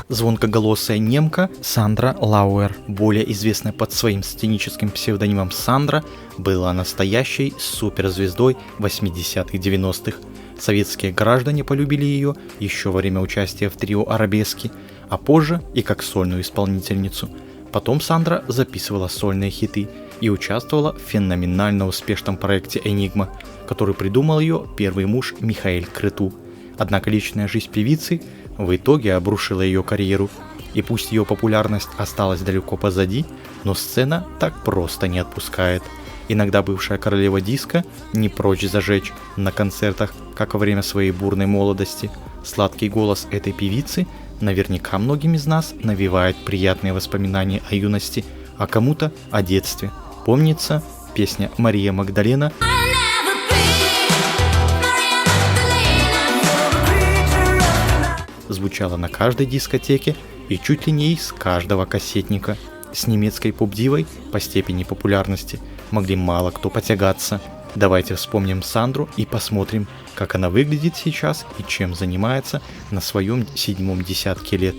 Звонкоголосая немка Сандра Лауэр, более известная под своим сценическим псевдонимом Сандра, была настоящей суперзвездой 80-х 90-х. Советские граждане полюбили ее еще во время участия в трио «Арабески», а позже и как сольную исполнительницу. Потом Сандра записывала сольные хиты и участвовала в феноменально успешном проекте «Энигма», который придумал ее первый муж Михаэль Крыту. Однако личная жизнь певицы в итоге обрушила ее карьеру, и пусть ее популярность осталась далеко позади, но сцена так просто не отпускает. Иногда бывшая королева диска не прочь зажечь на концертах, как во время своей бурной молодости. Сладкий голос этой певицы наверняка многим из нас навевает приятные воспоминания о юности, а кому-то о детстве. Помнится песня «Мария Магдалена». Звучала на каждой дискотеке и чуть ли не из каждого кассетника. С немецкой поп-дивой по степени популярности могли мало кто потягаться. Давайте вспомним Сандру и посмотрим, как она выглядит сейчас и чем занимается на своем 7-м десятке лет.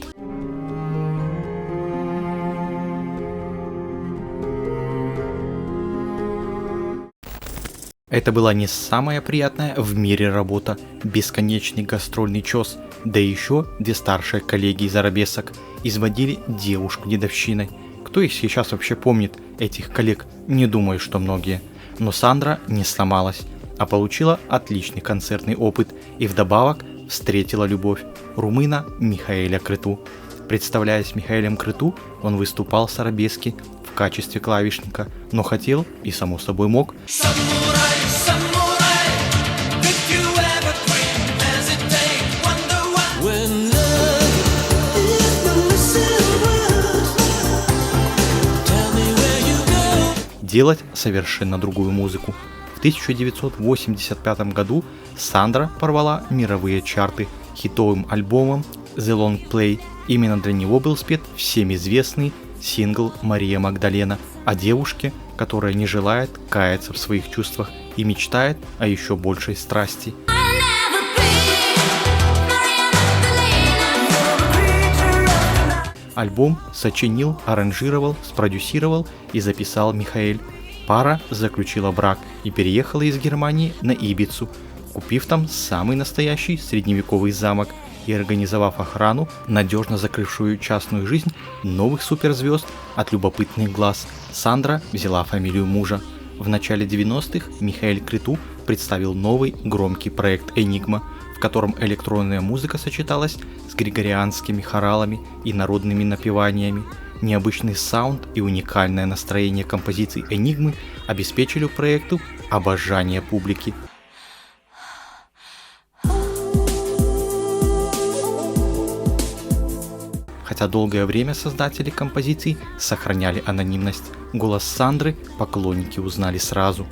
Это была не самая приятная в мире работа, бесконечный гастрольный чес, да еще две старшие коллеги из «Арабесок» изводили девушку дедовщиной. Кто их сейчас вообще помнит, этих коллег? Не думаю, что многие. Но Сандра не сломалась, а получила отличный концертный опыт и вдобавок встретила любовь румына Михаэля Крыту. Представляясь Михаэлем Крыту, он выступал с «Арабески» в качестве клавишника, но хотел и само собой мог делать совершенно другую музыку. В 1985 году Сандра порвала мировые чарты хитовым альбомом The Long Play. Именно для него был спет всем известный сингл «Мария Магдалена» о девушке, которая не желает каяться в своих чувствах и мечтает о еще большей страсти. Альбом сочинил, аранжировал, спродюсировал и записал Михаэль. Пара заключила брак и переехала из Германии на Ибицу, купив там самый настоящий средневековый замок и организовав охрану, надежно закрывшую частную жизнь новых суперзвезд от любопытных глаз. Сандра взяла фамилию мужа. В начале 90-х Михаэль Крыту представил новый громкий проект «Энигма», в котором электронная музыка сочеталась с григорианскими хоралами и народными напеваниями. Необычный саунд и уникальное настроение композиций «Энигмы» обеспечили проекту обожание публики. Хотя долгое время создатели композиций сохраняли анонимность, голос Сандры поклонники узнали сразу.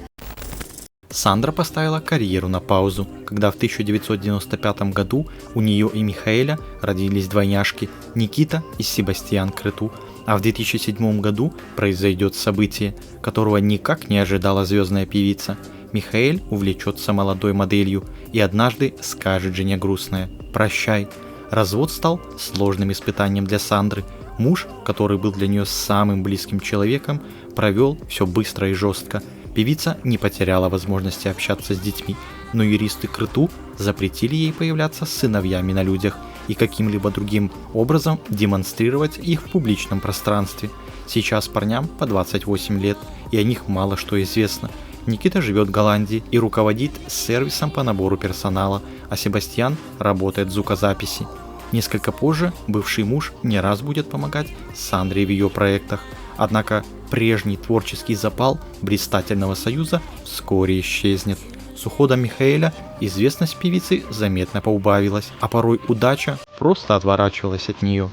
Сандра поставила карьеру на паузу, когда в 1995 году у нее и Михаэля родились двойняшки Никита и Себастьян Крыту, а в 2007 году произойдет событие, которого никак не ожидала звездная певица. Михаэль увлечется молодой моделью и однажды скажет жене грустное «Прощай». Развод стал сложным испытанием для Сандры. Муж, который был для нее самым близким человеком, провел все быстро и жестко. Певица не потеряла возможности общаться с детьми, но юристы Крыту запретили ей появляться с сыновьями на людях и каким-либо другим образом демонстрировать их в публичном пространстве. Сейчас парням по 28 лет, и о них мало что известно. Никита живет в Голландии и руководит сервисом по набору персонала, а Себастьян работает в звукозаписи. Несколько позже бывший муж не раз будет помогать Сандре в ее проектах, однако прежний творческий запал блистательного союза вскоре исчезнет. С уходом Михаэля известность певицы заметно поубавилась, а порой удача просто отворачивалась от нее.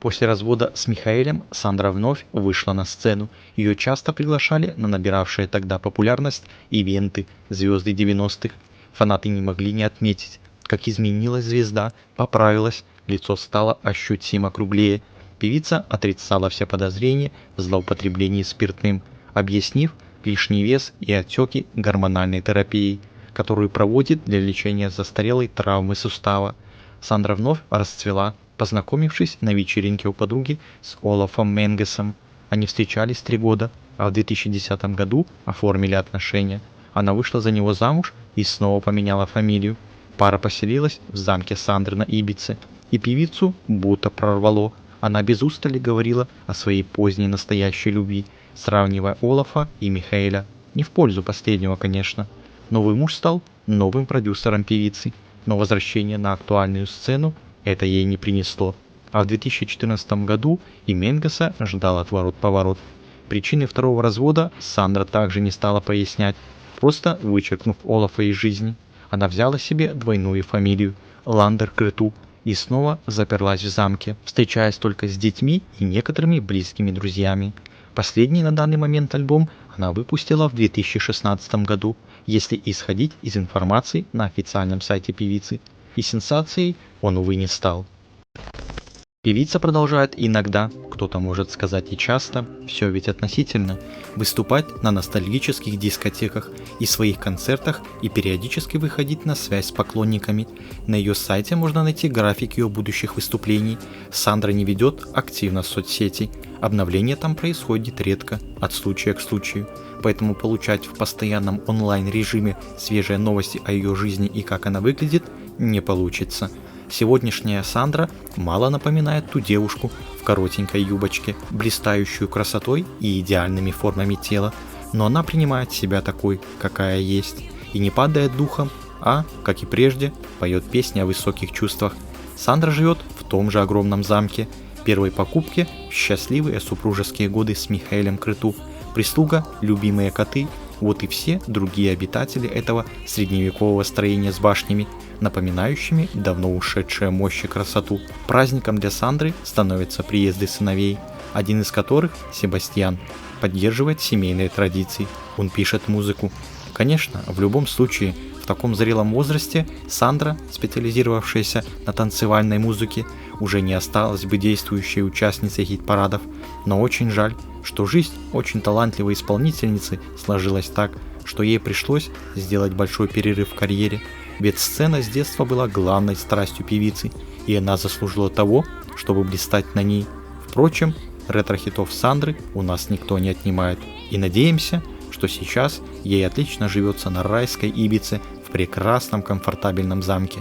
После развода с Михаэлем Сандра вновь вышла на сцену. Ее часто приглашали на набиравшие тогда популярность ивенты звезды 90-х. Фанаты не могли не отметить, как изменилась звезда, поправилась, лицо стало ощутимо круглее. Певица отрицала все подозрения в злоупотреблении спиртным, объяснив лишний вес и отеки гормональной терапией, которую проводит для лечения застарелой травмы сустава. Сандра вновь расцвела Познакомившись на вечеринке у подруги с Олафом Менгесом, они встречались 3 года, а в 2010 году оформили отношения. Она вышла за него замуж и снова поменяла фамилию. Пара поселилась в замке Сандры на Ибице, и певицу будто прорвало. Она без устали говорила о своей поздней настоящей любви, сравнивая Олафа и Михаэля. Не в пользу последнего, конечно. Новый муж стал новым продюсером певицы, но возвращение на актуальную сцену это ей не принесло. А в 2014 году и Менгеса ждал отворот-поворот. Причины второго развода Сандра также не стала пояснять, просто вычеркнув Олафа из жизни. Она взяла себе двойную фамилию – Ландер Крыту, и снова заперлась в замке, встречаясь только с детьми и некоторыми близкими друзьями. Последний на данный момент альбом она выпустила в 2016 году, если исходить из информации на официальном сайте певицы. И сенсацией он, увы, не стал. Певица продолжает иногда, кто-то может сказать и часто, все ведь относительно, выступать на ностальгических дискотеках и своих концертах и периодически выходить на связь с поклонниками. На ее сайте можно найти график ее будущих выступлений. Сандра не ведет активно соцсети, обновления там происходит редко, от случая к случаю, поэтому получать в постоянном онлайн режиме свежие новости о ее жизни и как она выглядит не получится. Сегодняшняя Сандра мало напоминает ту девушку в коротенькой юбочке, блистающую красотой и идеальными формами тела, но она принимает себя такой, какая есть, и не падает духом, а, как и прежде, поет песни о высоких чувствах. Сандра живет в том же огромном замке, первой покупке в счастливые супружеские годы с Михаэлем Крыту, прислуга, любимые коты, вот и все другие обитатели этого средневекового строения с башнями, напоминающими давно ушедшие мощь и красоту. Праздником для Сандры становятся приезды сыновей, один из которых, Себастьян, поддерживает семейные традиции, он пишет музыку. Конечно, в любом случае, в таком зрелом возрасте Сандра, специализировавшаяся на танцевальной музыке, уже не осталась бы действующей участницей хит-парадов, но очень жаль, что жизнь очень талантливой исполнительницы сложилась так, что ей пришлось сделать большой перерыв в карьере, ведь сцена с детства была главной страстью певицы, и она заслужила того, чтобы блистать на ней. Впрочем, ретро-хитов Сандры у нас никто не отнимает, и надеемся, что сейчас ей отлично живется на райской Ибице в прекрасном комфортабельном замке.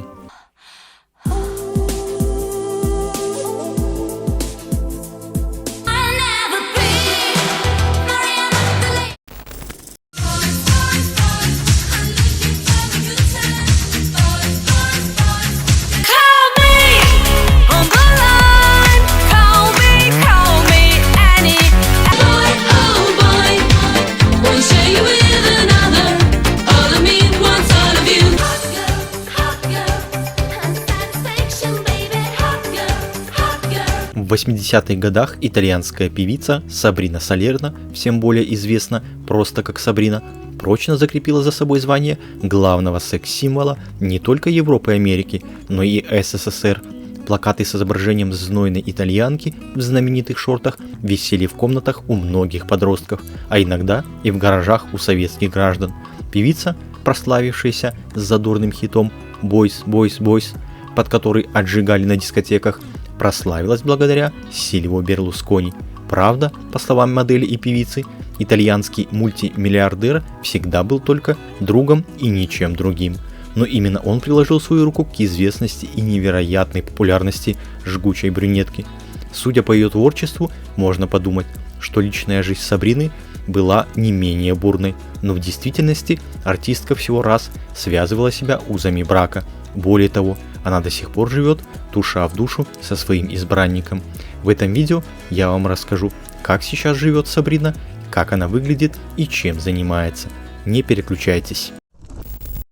В 80-х годах итальянская певица Сабрина Салерно, всем более известна просто как Сабрина, прочно закрепила за собой звание главного секс-символа не только Европы и Америки, но и СССР. Плакаты с изображением знойной итальянки в знаменитых шортах висели в комнатах у многих подростков, а иногда и в гаражах у советских граждан. Певица, прославившаяся с задорным хитом «Boys, Boys, Boys», под который отжигали на дискотеках, прославилась благодаря Сильвио Берлускони. Правда, по словам модели и певицы, итальянский мультимиллиардер всегда был только другом и ничем другим. Но именно он приложил свою руку к известности и невероятной популярности жгучей брюнетки. Судя по ее творчеству, можно подумать, что личная жизнь Сабрины была не менее бурной, но в действительности артистка всего раз связывала себя узами брака. Более того, она до сих пор живет душа в душу со своим избранником. В этом видео я вам расскажу, как сейчас живет Сабрина, как она выглядит и чем занимается. Не переключайтесь.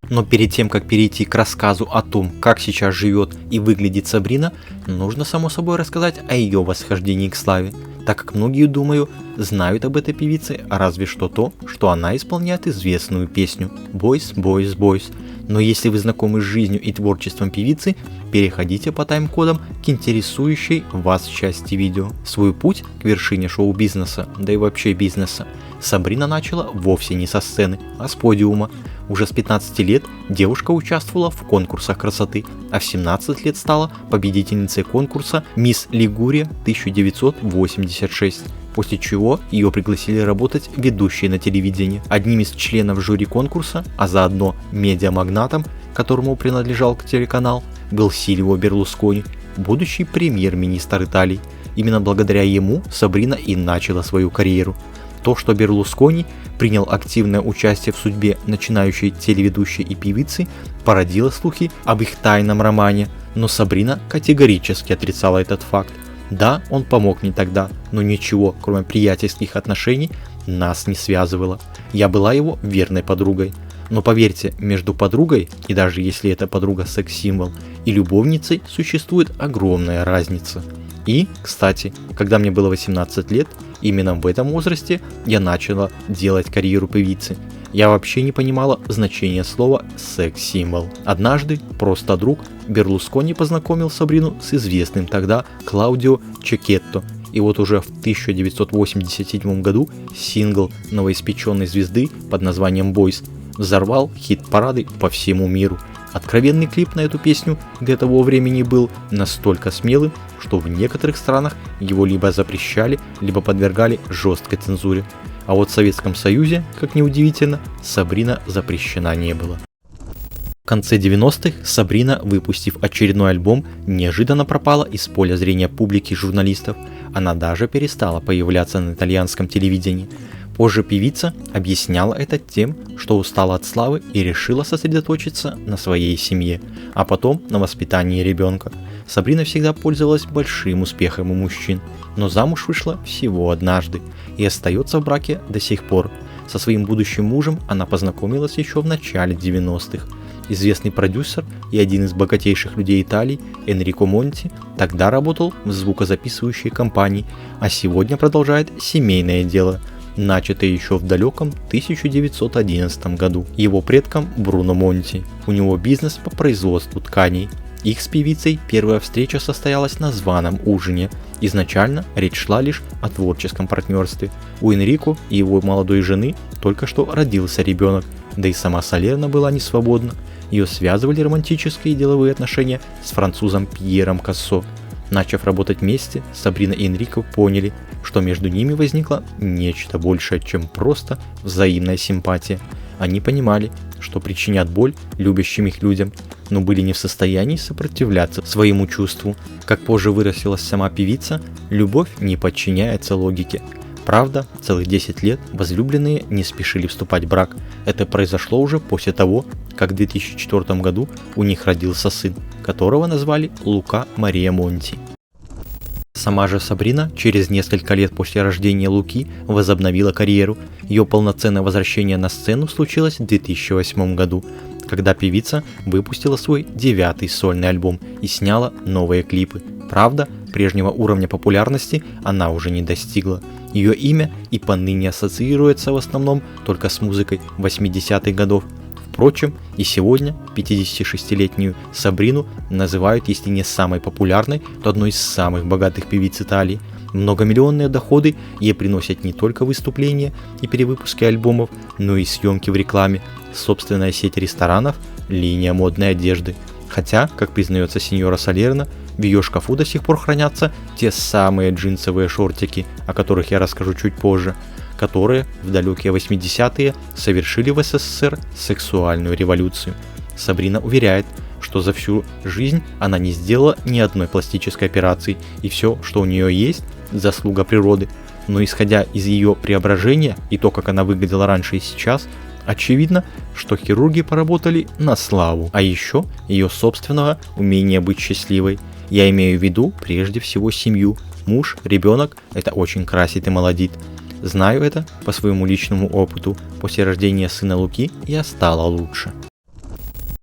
Но перед тем, как перейти к рассказу о том, как сейчас живет и выглядит Сабрина, нужно само собой рассказать о ее восхождении к славе, так как многие, думаю, знают об этой певице, а разве что то, что она исполняет известную песню «Boys, Boys, Boys». Но если вы знакомы с жизнью и творчеством певицы, переходите по тайм-кодам к интересующей вас части видео. Свой путь к вершине шоу-бизнеса, да и вообще бизнеса, Сабрина начала вовсе не со сцены, а с подиума. Уже с 15 лет девушка участвовала в конкурсах красоты, а в 17 лет стала победительницей конкурса «Мисс Лигурия 1986», после чего ее пригласили работать ведущей на телевидении. Одним из членов жюри конкурса, а заодно медиамагнатом, которому принадлежал телеканал, был Сильвио Берлускони, будущий премьер-министр Италии. Именно благодаря ему Сабрина и начала свою карьеру. То, что Берлускони принял активное участие в судьбе начинающей телеведущей и певицы, породило слухи об их тайном романе, но Сабрина категорически отрицала этот факт. Да, он помог мне тогда, но ничего, кроме приятельских отношений, нас не связывало. Я была его верной подругой. Но поверьте, между подругой, и даже если это подруга секс-символ, и любовницей существует огромная разница. И, кстати, когда мне было 18 лет, именно в этом возрасте я начала делать карьеру певицы. Я вообще не понимала значения слова «секс-символ». Однажды просто друг Берлускони познакомил Сабрину с известным тогда Клаудио Чекетто. И вот уже в 1987 году сингл новоиспеченной звезды под названием «Boys» взорвал хит-парады по всему миру. Откровенный клип на эту песню для того времени был настолько смелым, что в некоторых странах его либо запрещали, либо подвергали жесткой цензуре. А вот в Советском Союзе, как ни удивительно, Сабрина запрещена не было. В конце 90-х Сабрина, выпустив очередной альбом, неожиданно пропала из поля зрения публики и журналистов. Она даже перестала появляться на итальянском телевидении. Позже певица объясняла это тем, что устала от славы и решила сосредоточиться на своей семье, а потом на воспитании ребенка. Сабрина всегда пользовалась большим успехом у мужчин, но замуж вышла всего однажды и остается в браке до сих пор. Со своим будущим мужем она познакомилась еще в начале 90-х. Известный продюсер и один из богатейших людей Италии Энрико Монти тогда работал в звукозаписывающей компании, а сегодня продолжает семейное дело, начатое еще в далеком 1911 году его предком Бруно Монти. У него бизнес по производству тканей. Их с певицей первая встреча состоялась на званом ужине. Изначально речь шла лишь о творческом партнерстве. У Энрико и его молодой жены только что родился ребенок, да и сама Салерно была не свободна. Ее связывали романтические и деловые отношения с французом Пьером Кассо. Начав работать вместе, Сабрина и Энрико поняли, что между ними возникло нечто большее, чем просто взаимная симпатия. Они понимали, что причинят боль любящим их людям, но были не в состоянии сопротивляться своему чувству. Как позже выразилась сама певица, любовь не подчиняется логике. Правда, целых 10 лет возлюбленные не спешили вступать в брак. Это произошло уже после того, как в 2004 году у них родился сын, которого назвали Лука Мария Монти. Сама же Сабрина через несколько лет после рождения Луки возобновила карьеру. Ее полноценное возвращение на сцену случилось в 2008 году, когда певица выпустила свой 9-й сольный альбом и сняла новые клипы. Правда, прежнего уровня популярности она уже не достигла. Ее имя и поныне ассоциируется в основном только с музыкой 80-х годов. Впрочем, и сегодня 56-летнюю Сабрину называют, если не самой популярной, то одной из самых богатых певиц Италии. Многомиллионные доходы ей приносят не только выступления и перевыпуски альбомов, но и съемки в рекламе, собственная сеть ресторанов, линия модной одежды. Хотя, как признается сеньора Салерно, в ее шкафу до сих пор хранятся те самые джинсовые шортики, о которых я расскажу чуть позже, которые в далекие 80-е совершили в СССР сексуальную революцию. Сабрина уверяет, что за всю жизнь она не сделала ни одной пластической операции, и все, что у нее есть, заслуга природы. Но исходя из ее преображения и то, как она выглядела раньше и сейчас, очевидно, что хирурги поработали на славу, а еще ее собственного умения быть счастливой. Я имею в виду прежде всего семью. Муж, ребенок – это очень красит и молодит. Знаю это по своему личному опыту. После рождения сына Луки я стала лучше.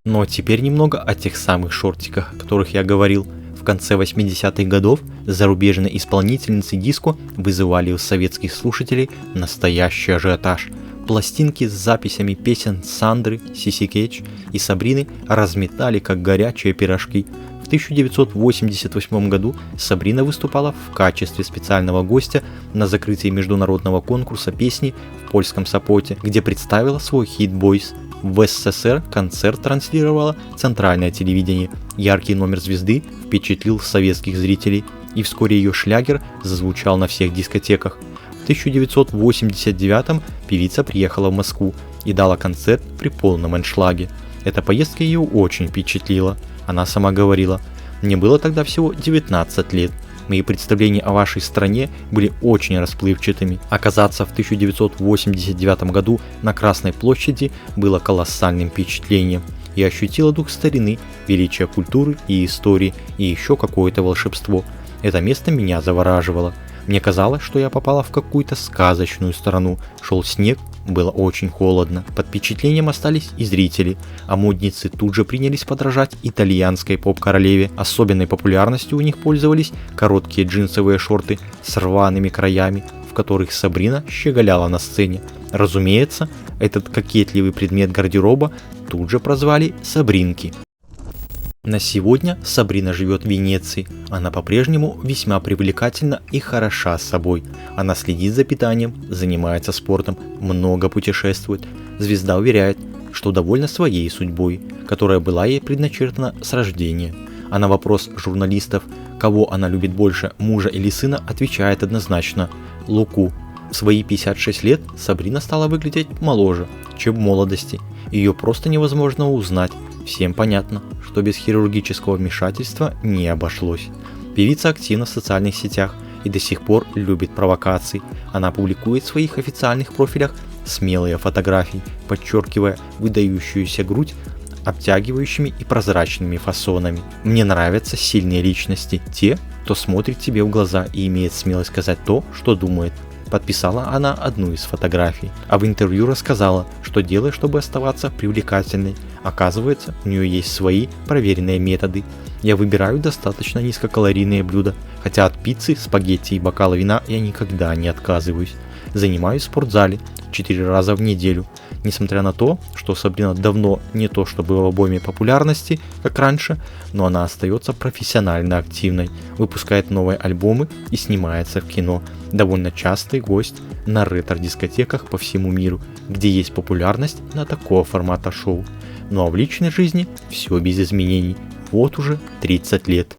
Но теперь немного о тех самых шортиках, о которых я говорил. В конце 80-х годов зарубежные исполнительницы диско вызывали у советских слушателей настоящий ажиотаж. Пластинки с записями песен Сандры, Сиси Кетч и Сабрины разметали как горячие пирожки. В 1988 году Сабрина выступала в качестве специального гостя на закрытии международного конкурса песни в польском Сопоте, где представила свой хит «Boys». В СССР концерт транслировало центральное телевидение. Яркий номер звезды впечатлил советских зрителей, и вскоре ее шлягер зазвучал на всех дискотеках. В 1989 певица приехала в Москву и дала концерт при полном аншлаге. Эта поездка ее очень впечатлила. Она сама говорила: «Мне было тогда всего 19 лет. Мои представления о вашей стране были очень расплывчатыми. Оказаться в 1989 году на Красной площади было колоссальным впечатлением. Я ощутила дух старины, величие культуры и истории и еще какое-то волшебство. Это место меня завораживало. Мне казалось, что я попала в какую-то сказочную страну. Шел снег, было очень холодно. Под впечатлением остались и зрители, а модницы тут же принялись подражать итальянской поп-королеве. Особенной популярностью у них пользовались короткие джинсовые шорты с рваными краями, в которых Сабрина щеголяла на сцене. Разумеется, этот кокетливый предмет гардероба тут же прозвали Сабринки. На сегодня Сабрина живет в Венеции. Она по-прежнему весьма привлекательна и хороша собой. Она следит за питанием, занимается спортом, много путешествует. Звезда уверяет, что довольна своей судьбой, которая была ей предначертана с рождения. А на вопрос журналистов, кого она любит больше, мужа или сына, отвечает однозначно – Луку. В свои 56 лет Сабрина стала выглядеть моложе, чем в молодости. Ее просто невозможно узнать. Всем понятно, что без хирургического вмешательства не обошлось. Певица активна в социальных сетях и до сих пор любит провокации. Она публикует в своих официальных профилях смелые фотографии, подчеркивая выдающуюся грудь обтягивающими и прозрачными фасонами. Мне нравятся сильные личности, те, кто смотрит тебе в глаза и имеет смелость сказать то, что думает. Подписала она одну из фотографий, а в интервью рассказала, что делает, чтобы оставаться привлекательной. Оказывается, у нее есть свои проверенные методы. Я выбираю достаточно низкокалорийные блюда, хотя от пиццы, спагетти и бокала вина я никогда не отказываюсь. Занимаюсь в спортзале 4 раза в неделю. Несмотря на то, что Сабрина давно не то чтобы в обойме популярности, как раньше, но она остается профессионально активной, выпускает новые альбомы и снимается в кино. Довольно частый гость на ретро-дискотеках по всему миру, где есть популярность на такого формата шоу. Ну а в личной жизни все без изменений. Вот уже 30 лет.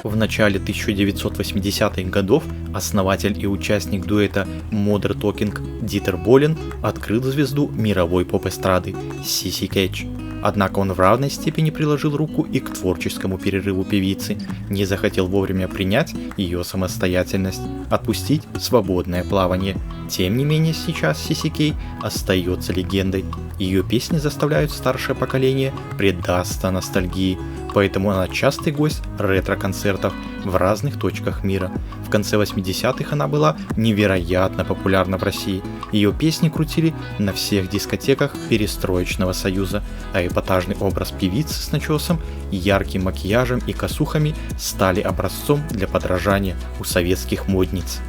В начале 1980-х годов основатель и участник дуэта Modern Talking Дитер Болен открыл звезду мировой поп-эстрады Сиси Кетч. Однако он в равной степени приложил руку и к творческому перерыву певицы, не захотел вовремя принять ее самостоятельность, отпустить свободное плавание. Тем не менее, сейчас Сиси Кей остается легендой. Ее песни заставляют старшее поколение предаться ностальгии, поэтому она частый гость ретро-концертов в разных точках мира. В конце 80-х она была невероятно популярна в России. Ее песни крутили на всех дискотеках Перестроечного Союза, а эпатажный образ певицы с начесом, ярким макияжем и косухами стали образцом для подражания у советских модниц.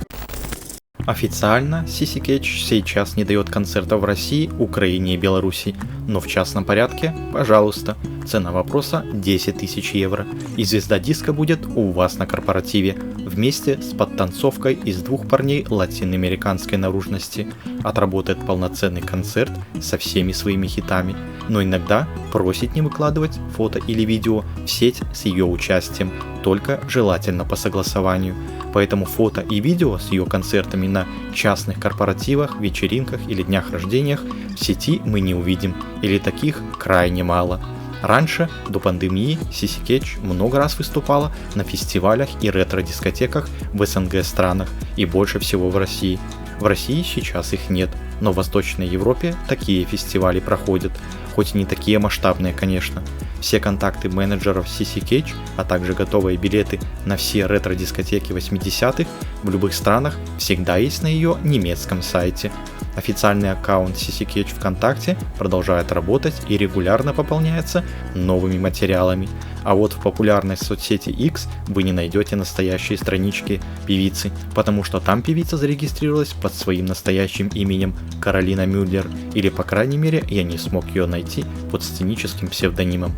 Официально Сиси Кетч сейчас не дает концертов в России, Украине и Беларуси, но в частном порядке, пожалуйста, цена вопроса 10 тысяч евро, и звезда диска будет у вас на корпоративе, вместе с подтанцовкой из 2 парней латиноамериканской наружности, отработает полноценный концерт со всеми своими хитами, но иногда просит не выкладывать фото или видео в сеть с ее участием, только желательно по согласованию. Поэтому фото и видео с ее концертами на частных корпоративах, вечеринках или днях рождениях в сети мы не увидим, или таких крайне мало. Раньше, до пандемии, Сиси Кетч много раз выступала на фестивалях и ретро-дискотеках в СНГ странах и больше всего в России. В России сейчас их нет, но в Восточной Европе такие фестивали проходят. хоть и не такие масштабные, конечно. Все контакты менеджеров CC Cage, а также готовые билеты на все ретро-дискотеки 80-х в любых странах всегда есть на ее немецком сайте. Официальный аккаунт CC Cage ВКонтакте продолжает работать и регулярно пополняется новыми материалами. А вот в популярной соцсети X вы не найдете настоящие странички певицы, потому что там певица зарегистрировалась под своим настоящим именем Каролина Мюллер, или по крайней мере я не смог ее найти под сценическим псевдонимом.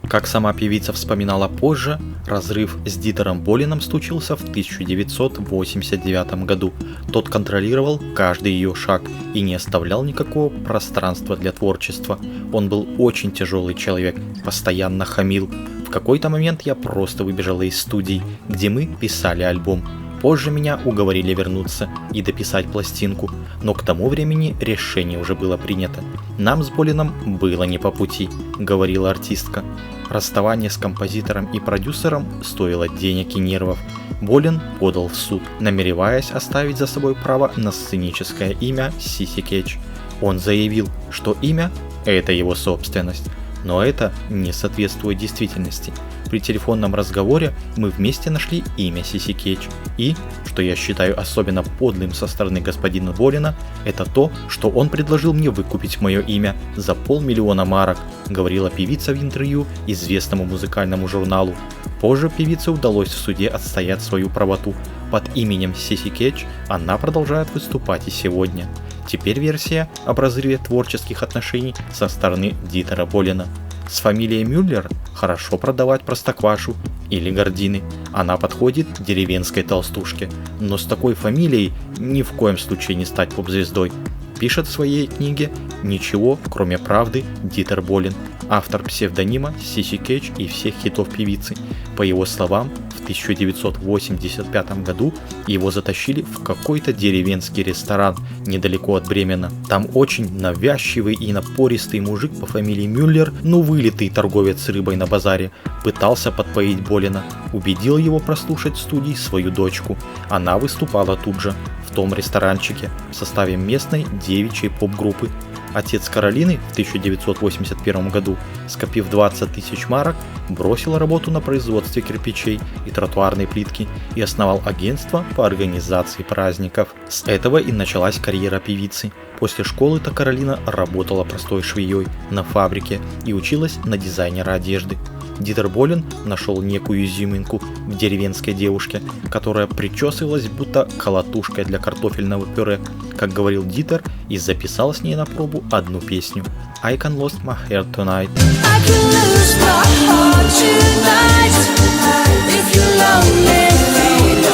Как сама певица вспоминала позже, разрыв с Дитером Болином случился в 1989 году. Тот контролировал каждый ее шаг и не оставлял никакого пространства для творчества. Он был очень тяжелый человек, постоянно хамил. В какой-то момент я просто выбежала из студии, где мы писали альбом. Позже меня уговорили вернуться и дописать пластинку, но к тому времени решение уже было принято. Нам с Болином было не по пути, говорила артистка. Расставание с композитором и продюсером стоило денег и нервов. Болин подал в суд, намереваясь оставить за собой право на сценическое имя CC Cage. Он заявил, что имя – это его собственность, но это не соответствует действительности. При телефонном разговоре мы вместе нашли имя CC Cage. И, что я считаю особенно подлым со стороны господина Болина, это то, что он предложил мне выкупить мое имя за 500 000 марок, говорила певица в интервью известному музыкальному журналу. Позже певице удалось в суде отстоять свою правоту. Под именем CC Cage она продолжает выступать и сегодня. Теперь версия об разрыве творческих отношений со стороны Дитера Болина. С фамилией Мюллер хорошо продавать простоквашу или гардины. Она подходит деревенской толстушке, но с такой фамилией ни в коем случае не стать поп-звездой. Пишет в своей книге «Ничего, кроме правды» Дитер Болин, автор псевдонима CC Cage и всех хитов певицы. По его словам, в 1985 году его затащили в какой-то деревенский ресторан недалеко от Бремена. Там очень навязчивый и напористый мужик по фамилии Мюллер, вылитый торговец рыбой на базаре, пытался подпоить Болина, убедил его прослушать в студии свою дочку. Она выступала тут же, в том ресторанчике, в составе местной девичьей поп-группы. Отец Каролины в 1981 году, скопив 20 000 марок, бросил работу на производстве кирпичей и тротуарной плитки и основал агентство по организации праздников. С этого и началась карьера певицы. После школы-то Каролина работала простой швеей на фабрике и училась на дизайнера одежды. Дитер Болин нашел некую изюминку в деревенской девушке, которая причесывалась будто колотушкой для картофельного пюре, как говорил Дитер, и записал с ней на пробу одну песню «I can lose my hair tonight».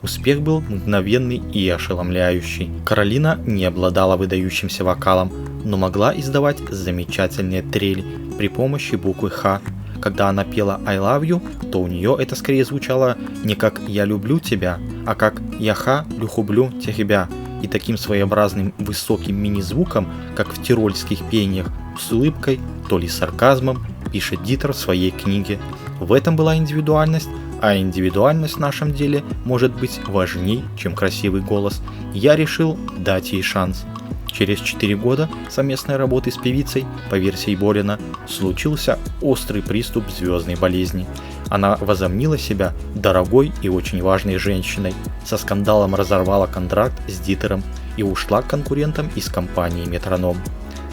Успех был мгновенный и ошеломляющий. Каролина не обладала выдающимся вокалом, но могла издавать замечательные трели при помощи буквы «Х». Когда она пела «I love you», то у нее это скорее звучало не как «я люблю тебя», а как «я люблю тебя». И таким своеобразным высоким мини-звуком, как в тирольских пениях, с улыбкой, то ли сарказмом, пишет Дитер в своей книге. В этом была индивидуальность, а индивидуальность в нашем деле может быть важней, чем красивый голос. Я решил дать ей шанс. Через 4 года совместной работы с певицей, по версии Болина, случился острый приступ звездной болезни. Она возомнила себя дорогой и очень важной женщиной, со скандалом разорвала контракт с Дитером и ушла к конкурентам из компании Метроном.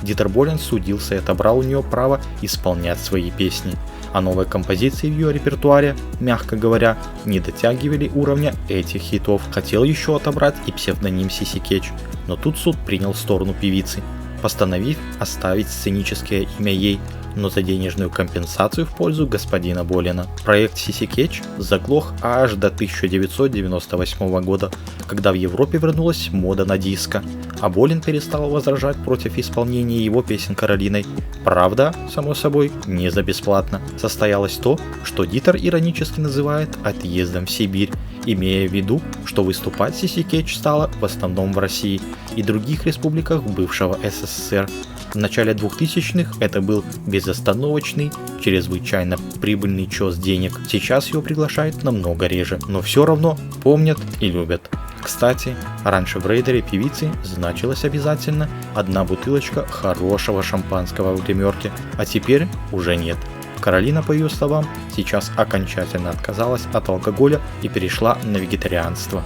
Дитер Болин судился и отобрал у нее право исполнять свои песни, а новые композиции в ее репертуаре, мягко говоря, не дотягивали уровня этих хитов. Хотел еще отобрать и псевдоним CC Cage, но тут суд принял сторону певицы, постановив оставить сценическое имя ей, но за денежную компенсацию в пользу господина Болина. Проект CC Cage заглох аж до 1998 года, когда в Европе вернулась мода на диско, а Болин перестал возражать против исполнения его песен Каролиной. Правда, само собой, не за бесплатно. Состоялось то, что Дитер иронически называет отъездом в Сибирь, имея в виду, что выступать CC Cage стало в основном в России и других республиках бывшего СССР. В начале 2000-х это был безостановочный, чрезвычайно прибыльный чёс денег. Сейчас его приглашают намного реже, но все равно помнят и любят. Кстати, раньше в рейдере певицы значилась обязательно одна бутылочка хорошего шампанского в гримерке, а теперь уже нет. Каролина, по ее словам, сейчас окончательно отказалась от алкоголя и перешла на вегетарианство.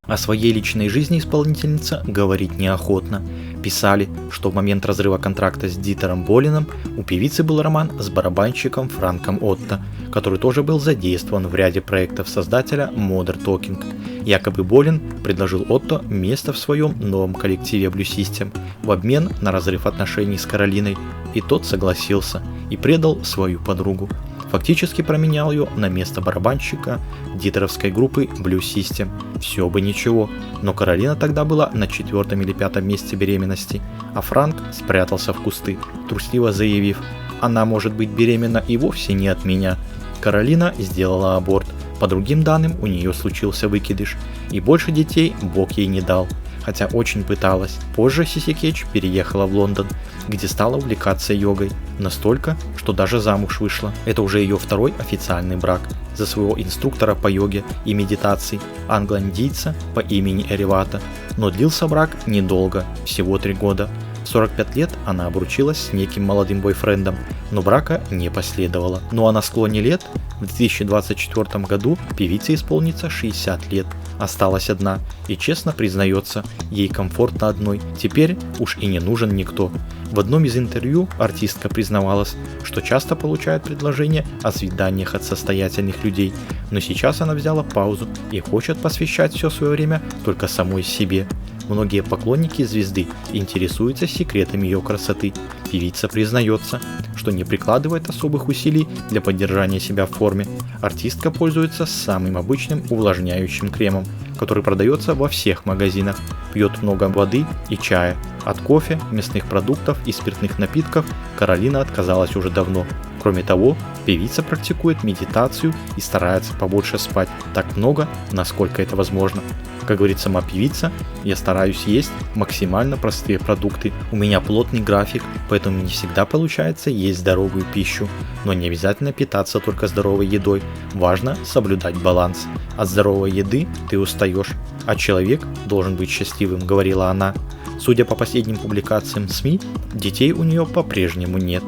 О своей личной жизни исполнительница говорить неохотно. Писали, что в момент разрыва контракта с Дитером Болином у певицы был роман с барабанщиком Франком Отто, который тоже был задействован в ряде проектов создателя Modern Talking. Якобы Болин предложил Отто место в своем новом коллективе Blue System в обмен на разрыв отношений с Каролиной, и тот согласился и предал свою подругу. Фактически променял ее на место барабанщика дитеровской группы Blue System. Все бы ничего, но Каролина тогда была на 4-м или 5-м месте беременности, а Франк спрятался в кусты, трусливо заявив: «Она может быть беременна и вовсе не от меня». Каролина сделала аборт, по другим данным у нее случился выкидыш, и больше детей Бог ей не дал, хотя очень пыталась. Позже Сиси Кетч переехала в Лондон, где стала увлекаться йогой, настолько, что даже замуж вышла. Это уже ее второй официальный брак за своего инструктора по йоге и медитации, англо-индийца по имени Эривата. Но длился брак недолго, всего 3 года. В 45 лет она обручилась с неким молодым бойфрендом, но брака не последовало. Ну а на склоне лет, в 2024 году, певице исполнится 60 лет. Осталась одна и честно признается, ей комфортно одной, теперь уж и не нужен никто. В одном из интервью артистка признавалась, что часто получает предложения о свиданиях от состоятельных людей, но сейчас она взяла паузу и хочет посвящать все свое время только самой себе. Многие поклонники звезды интересуются секретами ее красоты. Певица признается, что не прикладывает особых усилий для поддержания себя в форме. Артистка пользуется самым обычным увлажняющим кремом, который продается во всех магазинах. Пьет много воды и чая. От кофе, мясных продуктов и спиртных напитков Каролина отказалась уже давно. Кроме того, певица практикует медитацию и старается побольше спать, так много, насколько это возможно. Как говорит сама певица, я стараюсь есть максимально простые продукты. У меня плотный график, поэтому не всегда получается есть здоровую пищу. Но не обязательно питаться только здоровой едой. Важно соблюдать баланс. От здоровой еды ты устаешь, а человек должен быть счастливым, говорила она. Судя по последним публикациям СМИ, детей у нее по-прежнему нет.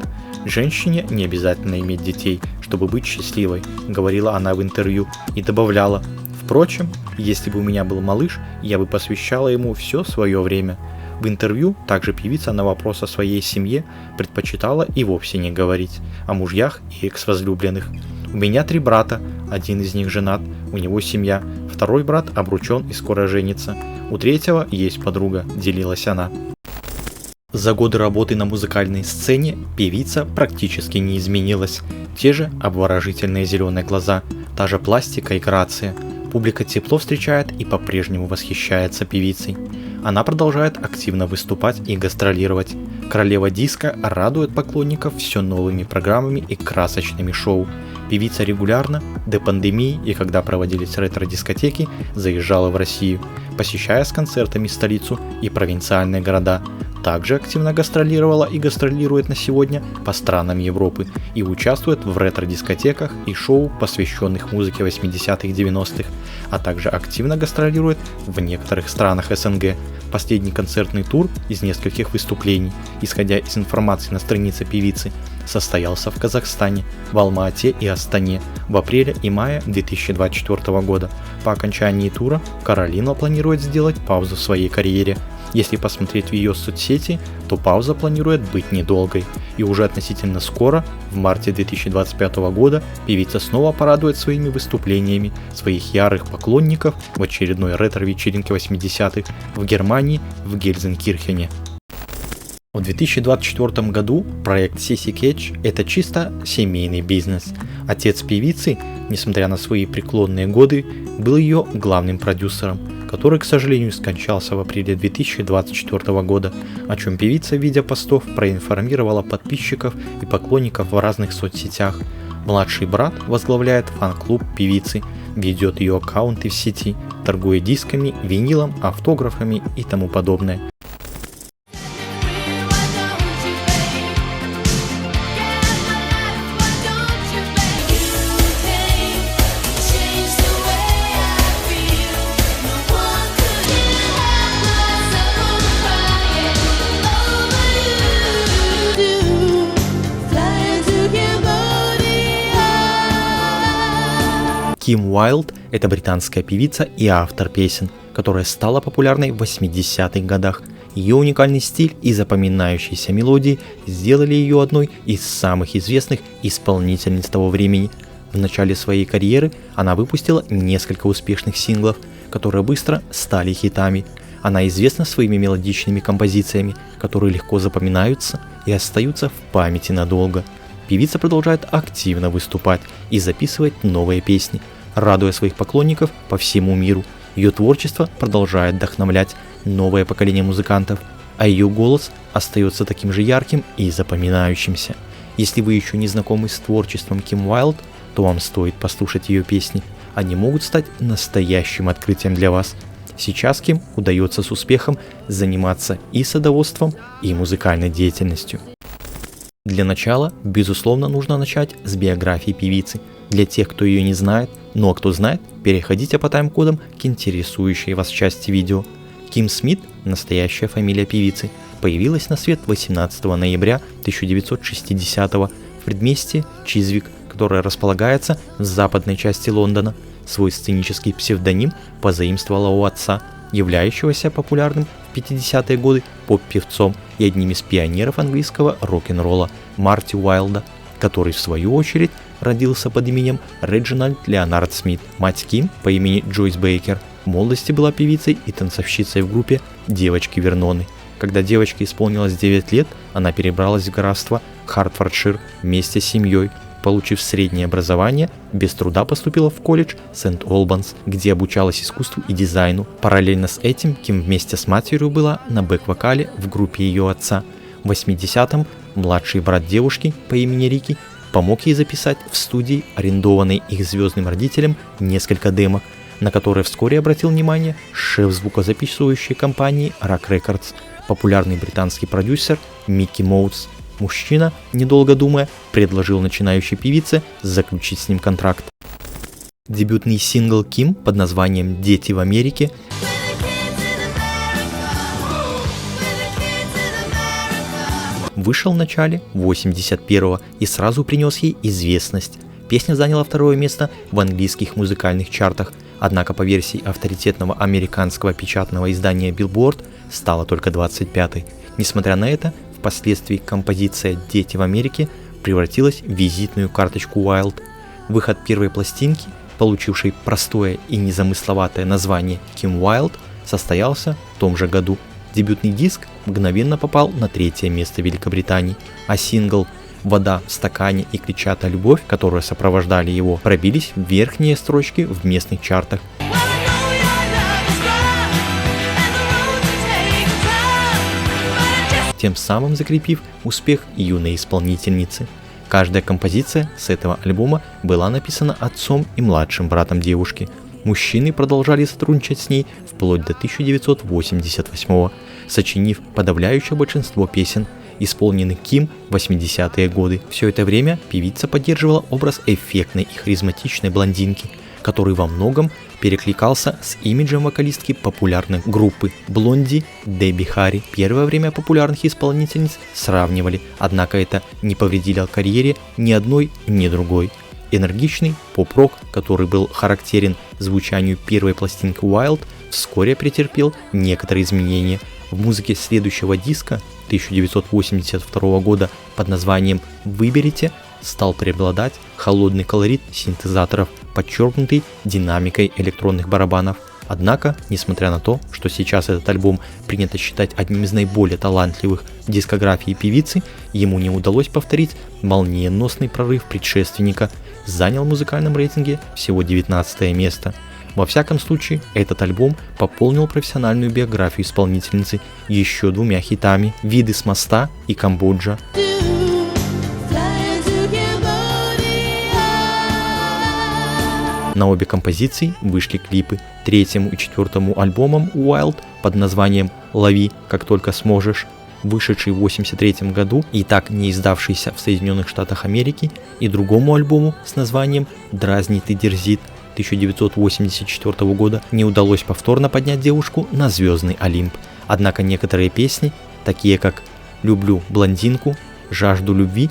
Женщине не обязательно иметь детей, чтобы быть счастливой, говорила она в интервью и добавляла: впрочем, если бы у меня был малыш, я бы посвящала ему все свое время. В интервью также певица на вопрос о своей семье предпочитала и вовсе не говорить о мужьях и экс-возлюбленных. У меня 3 брата, один из них женат, у него семья, второй брат обручен и скоро женится, у 3-го есть подруга, делилась она. За годы работы на музыкальной сцене певица практически не изменилась. Те же обворожительные зеленые глаза, та же пластика и грация. Публика тепло встречает и по-прежнему восхищается певицей. Она продолжает активно выступать и гастролировать. Королева диска радует поклонников все новыми программами и красочными шоу. Певица регулярно, до пандемии и когда проводились ретро-дискотеки, заезжала в Россию, посещая с концертами столицу и провинциальные города. Также активно гастролировала и гастролирует на сегодня по странам Европы и участвует в ретро-дискотеках и шоу, посвященных музыке 80-х и 90-х, а также активно гастролирует в некоторых странах СНГ. Последний концертный тур из нескольких выступлений, исходя из информации на странице певицы, состоялся в Казахстане, в Алма-Ате и Астане в апреле и мае 2024 года. По окончании тура Каролина планирует сделать паузу в своей карьере. Если посмотреть в ее соцсети, то пауза планирует быть недолгой, и уже относительно скоро, в марте 2025 года, певица снова порадует своими выступлениями своих ярых поклонников в очередной ретро-вечеринке 80-х в Германии, в Гельзенкирхене. В 2024 году проект Сиси Кетч – это чисто семейный бизнес. Отец певицы, несмотря на свои преклонные годы, был ее главным продюсером, который, к сожалению, скончался в апреле 2024 года, о чем певица в виде постов проинформировала подписчиков и поклонников в разных соцсетях. Младший брат возглавляет фан-клуб певицы, ведет ее аккаунты в сети, торгует дисками, винилом, автографами и тому подобное. Уайлд – это британская певица и автор песен, которая стала популярной в 80-х годах. Ее уникальный стиль и запоминающиеся мелодии сделали ее одной из самых известных исполнительниц того времени. В начале своей карьеры она выпустила несколько успешных синглов, которые быстро стали хитами. Она известна своими мелодичными композициями, которые легко запоминаются и остаются в памяти надолго. Певица продолжает активно выступать и записывать новые песни, радуя своих поклонников по всему миру. Ее творчество продолжает вдохновлять новое поколение музыкантов, а ее голос остается таким же ярким и запоминающимся. Если вы еще не знакомы с творчеством Ким Уайлд, то вам стоит послушать ее песни. Они могут стать настоящим открытием для вас. Сейчас Ким удается с успехом заниматься и садоводством, и музыкальной деятельностью. Для начала, безусловно, нужно начать с биографии певицы. Для тех, кто ее не знает, но кто знает, переходите по тайм-кодам к интересующей вас части видео. Ким Смит, настоящая фамилия певицы, появилась на свет 18 ноября 1960 в предместье Чизвик, которое располагается в западной части Лондона. Свой сценический псевдоним позаимствовала у отца, являющегося популярным в 50-е годы поп-певцом и одним из пионеров английского рок-н-ролла Марти Уайлда, который в свою очередь родился под именем Реджинальд Леонард Смит. Мать Ким по имени Джойс Бейкер в молодости была певицей и танцовщицей в группе «Девочки Верноны». Когда девочке исполнилось 9 лет, она перебралась в графство Хартфордшир вместе с семьей. Получив среднее образование, без труда поступила в колледж Сент-Олбанс, где обучалась искусству и дизайну. Параллельно с этим Ким вместе с матерью была на бэк-вокале в группе ее отца. В 80-м младший брат девушки по имени Рики помог ей записать в студии, арендованной их звездным родителям, несколько демок, на которые вскоре обратил внимание шеф звукозаписывающей компании Rock Records, популярный британский продюсер Микки Моутс. Мужчина, недолго думая, предложил начинающей певице заключить с ним контракт. Дебютный сингл Ким под названием «Дети в Америке» вышел в начале 81-го и сразу принес ей известность. Песня заняла второе место в английских музыкальных чартах, однако по версии авторитетного американского печатного издания Billboard стала только 25-й. Несмотря на это, впоследствии композиция «Дети в Америке» превратилась в визитную карточку Уайлд. Выход первой пластинки, получившей простое и незамысловатое название Ким Уайлд, состоялся в том же году. Дебютный диск мгновенно попал на 3-е место Великобритании, а сингл «Вода в стакане» и «Кричата любовь», которые сопровождали его, пробились в верхние строчки в местных чартах. Тем самым закрепив успех юной исполнительницы. Каждая композиция с этого альбома была написана отцом и младшим братом девушки. Мужчины продолжали сотрудничать с ней вплоть до 1988-го, сочинив подавляющее большинство песен, исполненных Ким в 80-е годы. Все это время певица поддерживала образ эффектной и харизматичной блондинки, который во многом перекликался с имиджем вокалистки популярной группы Блонди Дебби Харри. Первое время популярных исполнительниц сравнивали, однако это не повредило карьере ни одной, ни другой. Энергичный поп-рок, который был характерен звучанию первой пластинки Уайлд, вскоре претерпел некоторые изменения. В музыке следующего диска 1982 года под названием «Выберите» стал преобладать холодный колорит синтезаторов, подчеркнутый динамикой электронных барабанов. Однако, несмотря на то, что сейчас этот альбом принято считать одним из наиболее талантливых в дискографии певицы, ему не удалось повторить молниеносный прорыв предшественника, занял в музыкальном рейтинге всего 19 место. Во всяком случае, этот альбом пополнил профессиональную биографию исполнительницы еще 2 хитами «Виды с моста» и «Камбоджа». На обе композиции вышли клипы. 3-му и 4-му альбомам Уайлд под названием «Лови, как только сможешь», вышедший в 1983 году и так не издавшийся в Соединенных Штатах Америки, и другому альбому с названием «Дразнит и дерзит» 1984 года не удалось повторно поднять девушку на звездный Олимп. Однако некоторые песни, такие как «Люблю блондинку», «Жажду любви»,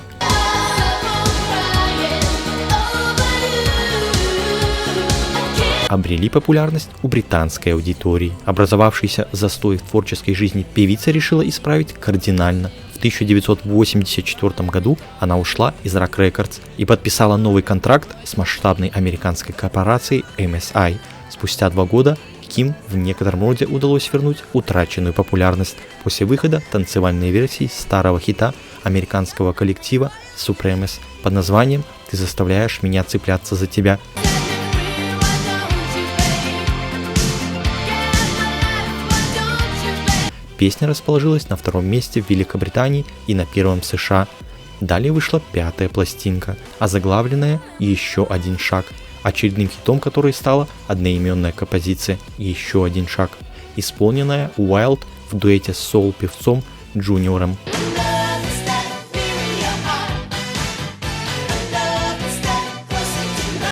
обрели популярность у британской аудитории. Образовавшийся застой в творческой жизни певица решила исправить кардинально. В 1984 году она ушла из Rock Records и подписала новый контракт с масштабной американской корпорацией MSI. Спустя 2 года Ким в некотором роде удалось вернуть утраченную популярность после выхода танцевальной версии старого хита американского коллектива Supremes под названием «Ты заставляешь меня цепляться за тебя». Песня расположилась на 2-м месте в Великобритании и на 1-м в США. Далее вышла 5-я пластинка, озаглавленная «Еще один шаг», очередным хитом которой стала одноименная композиция «Еще один шаг», исполненная Уайлд в дуэте с соул-певцом Джуниором.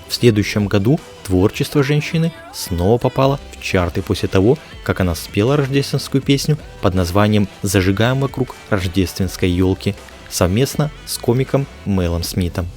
В следующем году творчество женщины снова попало в чарты после того, как она спела рождественскую песню под названием «Зажигаем вокруг рождественской елки» совместно с комиком Мелом Смитом.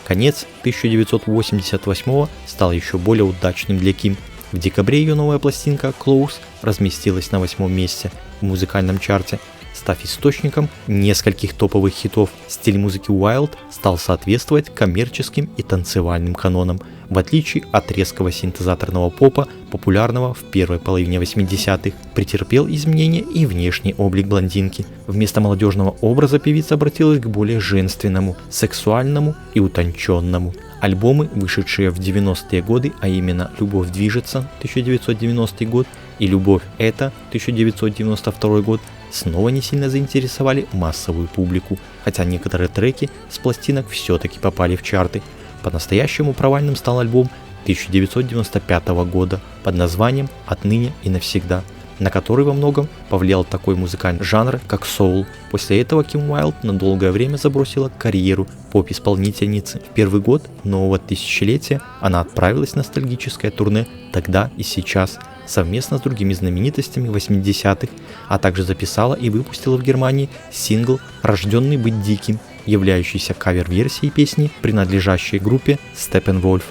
Конец 1988 стал еще более удачным для Ким. В декабре ее новая пластинка Close разместилась на 8-м месте в музыкальном чарте, став источником нескольких топовых хитов. Стиль музыки Wild стал соответствовать коммерческим и танцевальным канонам, в отличие от резкого синтезаторного попа, популярного в первой половине 80-х. Претерпел изменения и внешний облик блондинки. Вместо молодежного образа певица обратилась к более женственному, сексуальному и утонченному. Альбомы, вышедшие в 90-е годы, а именно «Любовь движется» 1990 год и «Любовь это» 1992 год, снова не сильно заинтересовали массовую публику, хотя некоторые треки с пластинок все-таки попали в чарты. По-настоящему провальным стал альбом 1995 года под названием «Отныне и навсегда», на который во многом повлиял такой музыкальный жанр, как соул. После этого Ким Уайлд на долгое время забросила карьеру поп-исполнительницы. В первый год нового тысячелетия она отправилась в ностальгическое турне «Тогда и сейчас» совместно с другими знаменитостями 80-х, а также записала и выпустила в Германии сингл «Рожденный быть диким», являющийся кавер-версией песни, принадлежащей группе Steppenwolf.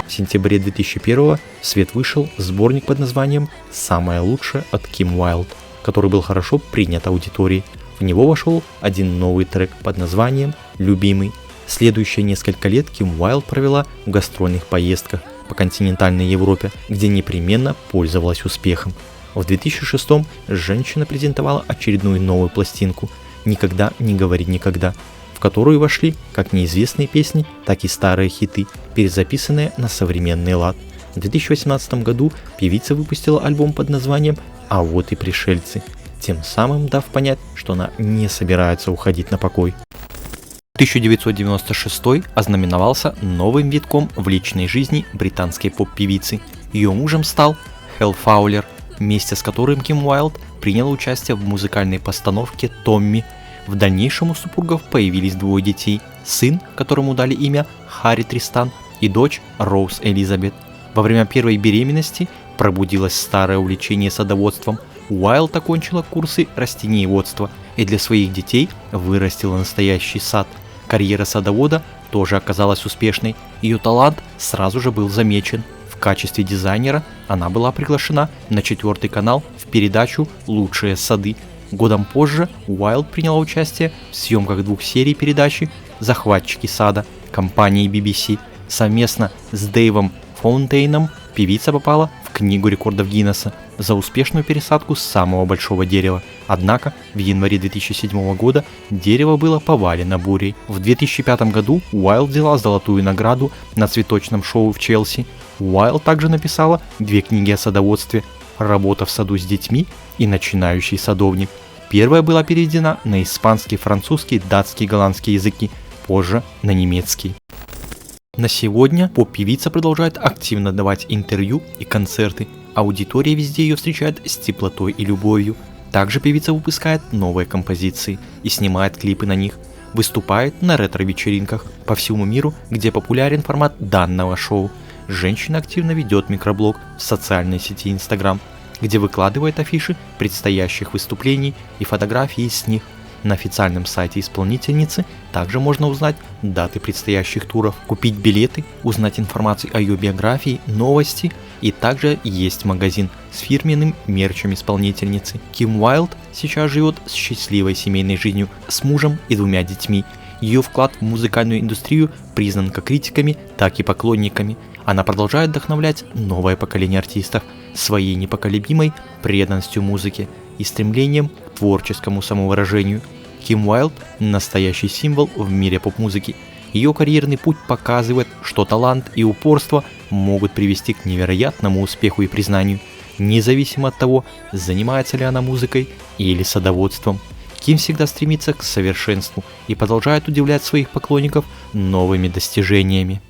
В сентябре 2001 в свет вышел сборник под названием «Самое лучшее от Ким Уайлд», который был хорошо принят аудиторией. В него вошел один новый трек под названием «Любимый». Следующие несколько лет Ким Уайлд провела в гастрольных поездках по континентальной Европе, где непременно пользовалась успехом. В 2006 женщина презентовала очередную новую пластинку «Никогда не говори никогда», в которую вошли как неизвестные песни, так и старые хиты, перезаписанные на современный лад. В 2018 году певица выпустила альбом под названием «А вот и пришельцы», тем самым дав понять, что она не собирается уходить на покой. 1996 ознаменовался новым витком в личной жизни британской поп-певицы. Ее мужем стал Хелл Фаулер, вместе с которым Ким Уайлд приняла участие в музыкальной постановке «Томми». В дальнейшем у супругов появились 2 детей: сын, которому дали имя Харри Тристан, и дочь Роуз Элизабет. Во время первой беременности пробудилось старое увлечение садоводством. Уайлд окончила курсы растениеводства и для своих детей вырастила настоящий сад. Карьера садовода тоже оказалась успешной, ее талант сразу же был замечен. В качестве дизайнера она была приглашена на 4-й канал в передачу «Лучшие сады». Годом позже Уайлд приняла участие в съемках 2 серий передачи «Захватчики сада» компании BBC. Совместно с Дэйвом Фонтейном певица попала в Книгу рекордов Гиннесса за успешную пересадку самого большого дерева. Однако в январе 2007 года дерево было повалено бурей. В 2005 году Уайлд взяла золотую награду на цветочном шоу в Челси. Уайлд также написала 2 книги о садоводстве: «Работа в саду с детьми» и «Начинающий садовник». Первая была переведена на испанский, французский, датский, голландский языки, позже на немецкий. На сегодня поп-певица продолжает активно давать интервью и концерты. Аудитория везде ее встречает с теплотой и любовью. Также певица выпускает новые композиции и снимает клипы на них. Выступает на ретро-вечеринках по всему миру, где популярен формат данного шоу. Женщина активно ведет микроблог в социальной сети Instagram. где выкладывает афиши предстоящих выступлений и фотографии с них. На официальном сайте исполнительницы также можно узнать даты предстоящих туров, купить билеты, узнать информацию о ее биографии, новости, и также есть магазин с фирменным мерчем исполнительницы. Ким Уайлд сейчас живет с счастливой семейной жизнью с мужем и 2 детьми. Ее вклад в музыкальную индустрию признан как критиками, так и поклонниками. Она продолжает вдохновлять новое поколение артистов своей непоколебимой преданностью музыке и стремлением к творческому самовыражению. Ким Уайлд – настоящий символ в мире поп-музыки. Ее карьерный путь показывает, что талант и упорство могут привести к невероятному успеху и признанию, независимо от того, занимается ли она музыкой или садоводством. Ким всегда стремится к совершенству и продолжает удивлять своих поклонников новыми достижениями.